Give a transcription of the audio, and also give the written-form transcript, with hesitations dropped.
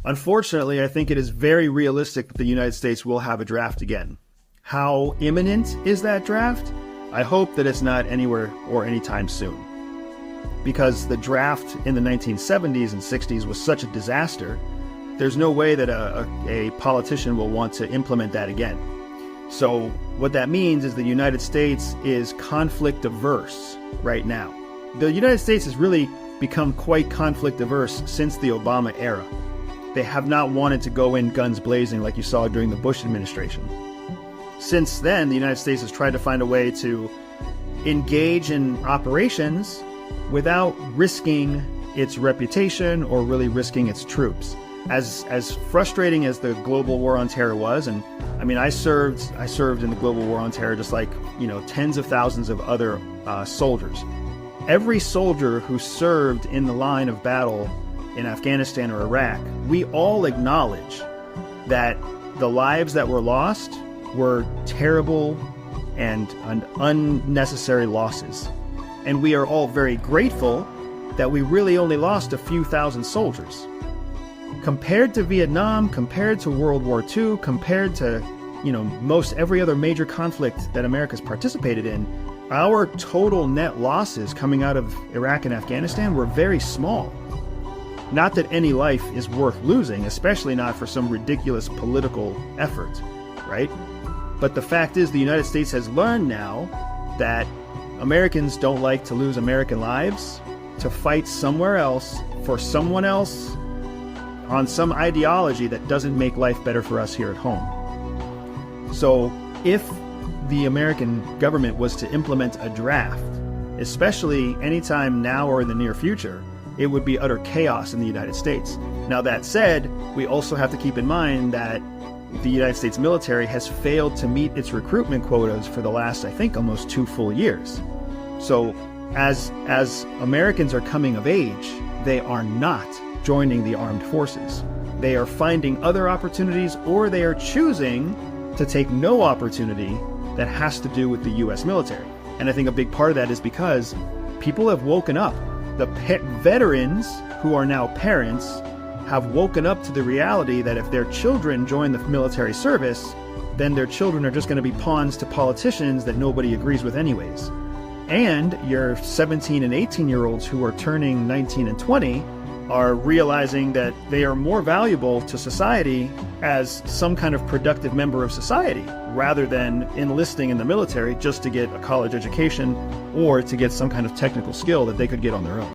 Unfortunately, I think it is very realistic that the United States will have a draft again. How imminent is that draft? I hope that it's not anywhere or anytime soon. Because the draft in the 1970s and 60s was such a disaster, there's no way that a politician will want to implement that again. So what that means is the United States is conflict averse right now. The United States has really become quite conflict averse since the Obama era. They have not wanted to go in guns blazing like you saw during the Bush administration. Since then, the United States has tried to find a way to engage in operations without risking its reputation or really risking its troops. As frustrating as the global war on terror was, and I mean, I served in the global war on terror just like, tens of thousands of other soldiers. Every soldier who served in the line of battle in Afghanistan or Iraq, we all acknowledge that the lives that were lost were terrible and unnecessary losses. And we are all very grateful that we really only lost a few thousand soldiers. Compared to Vietnam, compared to World War II, compared to, most every other major conflict that America's participated in, our total net losses coming out of Iraq and Afghanistan were very small. Not that any life is worth losing, especially not for some ridiculous political effort, right? But the fact is, the United States has learned now that Americans don't like to lose American lives to fight somewhere else for someone else on some ideology that doesn't make life better for us here at home. So if the American government was to implement a draft, especially anytime now or in the near future, it would be utter chaos in the United States. Now that said, we also have to keep in mind that the United States military has failed to meet its recruitment quotas for the last, I think, almost 2 full years. So as Americans are coming of age, they are not joining the armed forces. They are finding other opportunities, or they are choosing to take no opportunity that has to do with the U.S. military. And I think a big part of that is because people have woken up. The veterans who are now parents have woken up to the reality that if their children join the military service, then their children are just going to be pawns to politicians that nobody agrees with anyways. And your 17 and 18-year-olds who are turning 19 and 20 are realizing that they are more valuable to society as some kind of productive member of society rather than enlisting in the military just to get a college education or to get some kind of technical skill that they could get on their own.